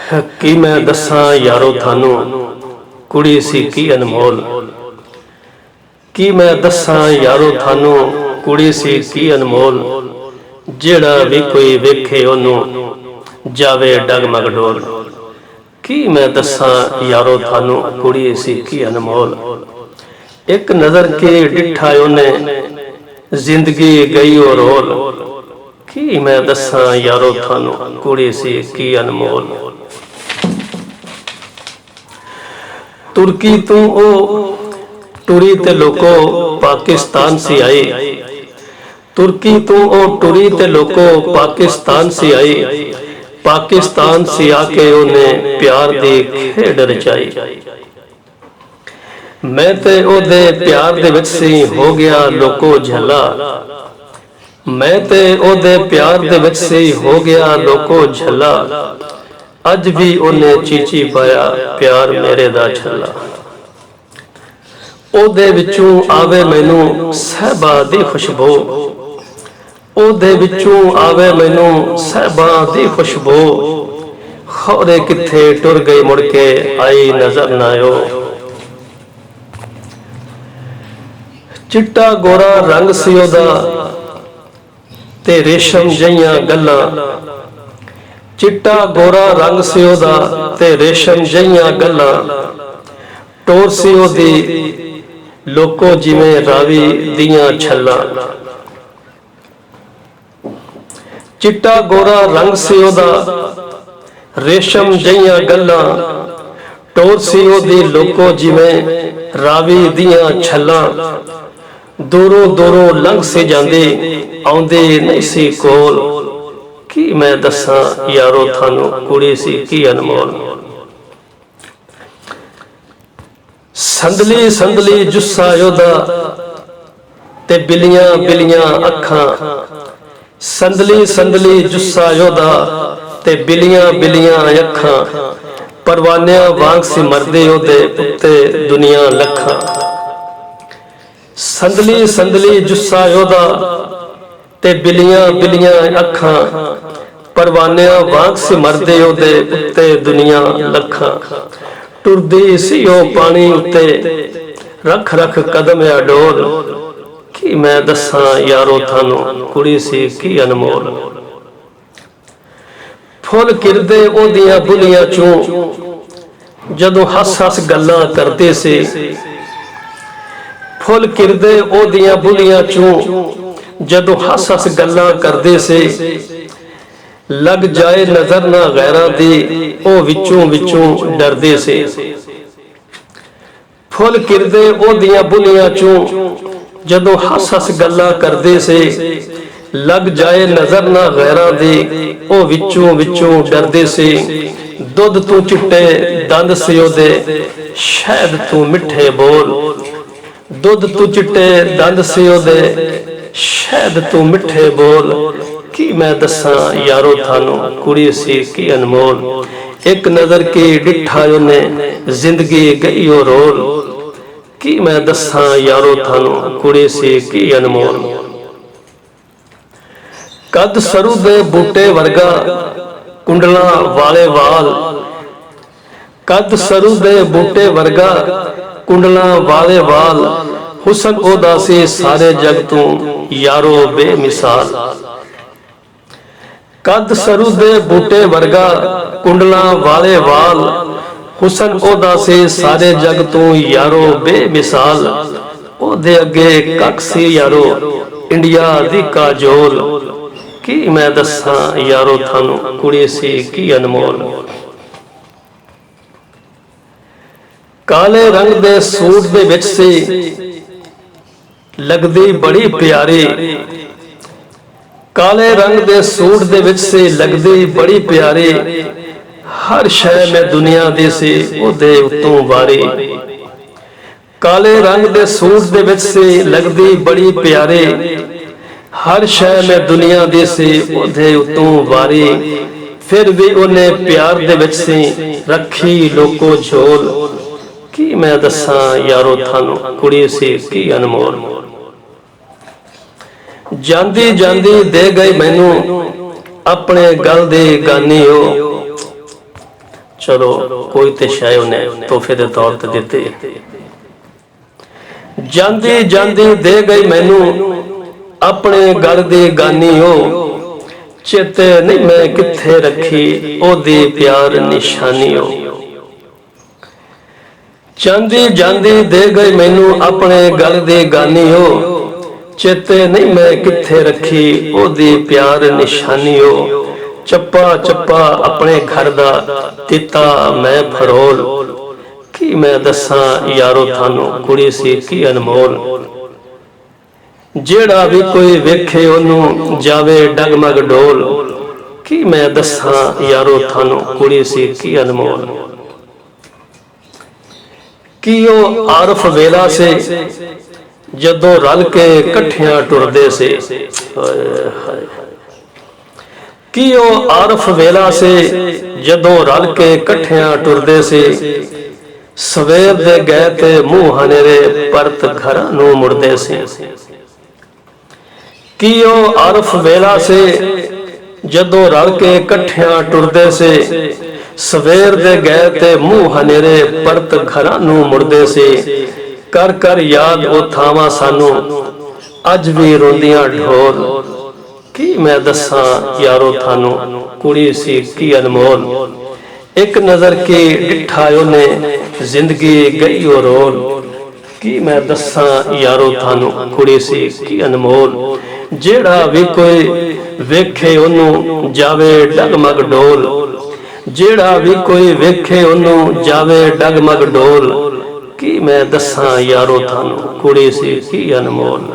कि मैं दसां यारो थानू कुड़ी सी की अनमोल। कि मैं दसां यारो थानू कुड़ी सी की अनमोल। जेड़ा भी कोई वेखे ओनू जावे डगमग डोल। कि मैं दसां यारो थानू कुड़ी सी की अनमोल। एक नजर के डिठा ओने जिंदगी गई और रोल। कि मैं दसां यारो थानू कुड़ी सी की अनमोल। तुर्की तू ओ टुरी ते लोको पाकिस्तान से आई। तुर्की तू ओ टुरी ते लोको पाकिस्तान से आई। पाकिस्तान से आके उन्हें प्यार दी खेड रचाई। मैं ते ओदे प्यार दे विच सी हो गया लोको झला। मैं ते ओदे प्यार दे विच सी हो गया लोको झला। अज भी उन्हें चीची पाया प्यार मेरे दा छला। ओदे विचों आवे मैनू सहबा दी खुशबू। ओदे विचों आवे मैनू सहबा दी खुशबू। खौरे किथे टुर गई मुड़ के आई नजर ना आयो। चिट्टा गोरा रंग सी ओदा ते रेशम जइयां गल्लां। चिट्टा गोरा रंग सी ओदा ते रेशम जइयां गल्लां। टोर सी ओदी लोको जिवें रावी दियां छल्लां। चिट्टा गोरा रंग सी ओदा रेशम जइयां गल्लां। टोर सी ओदी लोको जिवें रावी दियां छल्लां। दूरों दूरों लंघ सी जांदी आउंदी नहीं सी कोल। कि मैं दसां यारो थानू कुड़ी सी की अनमोल। संदली संदली जुस्सा ओदा ते बिलियां बिलियां अखां। संदली संदली जुस्सा ओदा ते बिलियां बिलियां अखां। परवानियां वांग सी मरदे ओदे उत्ते दुनिया लखां। संदली संदली जुस्सा ओदा ते बिलियां बिलियां अखां। परवानियां वांग सी मरदे ओदे उत्ते दुनिया लखां। टुरदी सी ओ पानी उत्ते रख रख कदम अडोल। कि मैं दसां यारो थानू कुड़ी सी की अनमोल। फुल किरदे ओदियां बुलियां चों जदों हस हस गल्लां करदे सी। फुल किरदे ओदियां बुलियां चों जदों हस हस गल्लां करदे से। लग जाए नजर ना गैरां दी ओ विचों विचों डरदे से। फुल किरदे ओदियां बुलियां चों जदों हस हस गल्लां करदे से। लग जाए नजर ना गैरां दी ओ विचों विचों डरदे से। दुध तू चिट्टे दंद से ओदे शहद तू मिठे बोल। दुध तू चिट्टे दंद से ओदे शहद तू मिठे बोल। कि मैं दसां यारो थानू कुड़ी सी की अनमोल। एक नजर की डिठा ने जिंदगी गई और रोल। कि मैं दसां यारो थानू कुड़ी सी की अनमोल। कद सरू दे बूटे वर्गा कुंडला वाले वाल। कद सरू दे बूटे वर्गा कुंडला वाले वाल। हुसन ओदा सी सारे जग तू यारो बेमिसाल। कद सरू दे बूटे वर्गा कुंडला वाले वाल। हुसन ओदा सी सारे जग तू यारो बेमिसाल। ओदे अगे कख सी यारो इंडिया दी काजोल। कि मैं दसां यारो थानू कुड़ी सी की अनमोल। काले रंग दे सूट दे विच सी लगदी बड़ी प्यारी। काले रंग दे सूट दे विच सी लगदी बड़ी प्यारी। हर शय में दुनिया दी सी ओदे उत्तों वारी। काले रंग दे सूट दे विच सी लगदी बड़ी प्यारी। हर शय में दुनिया दी सी ओदे उत्तों वारी। फिर भी उन्हें प्यार दे विच सी रखी लोको झोल। कि मैं दसां यारो थानू कुड़ी सी की अनमोल। जांदी जांदी दे गए मैनू अपने गल दे गानी हो। चलो कोई तो शायद उन्हें तोहफे के तौर पर दिते। जांदी जांदी दे गई मैनू अपने गल दी गानी ओ, चेते नहीं मैं किथे रखी ओदी प्यार निशानी ओ। जांदी जांदी दे गई मैनू अपने गल दी गानी ओ, चेते नहीं मैं किथे रखी ओदी प्यार निशानी ओ। चप्पा चप्पा अपने घर दा दिता मैं फरोल, की मैं दसा यारो थानू कुड़ी सी की अनमोल। जेड़ा भी कोई वेखे ओनू जावे डगमग डोल, की मैं दसा यारो थानू कुड़ी सी की अनमोल। की ओ आरफ वेला से जदों रल के कट्ठियां टुरदे से, कि ओ आरफ वेला से जदों रल के कट्ठियां टुरदे से, सवेर दे गए ते मुंह हनेरे परत घर नूं मुड़दे से। कि ओ आरफ वेला से जदों रल के कट्ठियां टुरदे से, सवेर दे गए ते मुंह हनेरे परत घर नूं मुड़दे से। कर कर याद ओ थावां सानू अज भी रोंदियां ढोल, की मैं दसा यारो थानू कुड़ी सी की अनमोल। एक नजर की डिठा ने जिंदगी गई ओ रोल, की मैं दसा यारो थानू कुड़ी सी की अनमोल। जेड़ा भी कोई वेखे ओनू जावे डगमग डोल, जेड़ा भी कोई वेखे ओनू जावे डगमग डोल, की मैं दसा यारो थानू कुड़ी सी की अनमोल।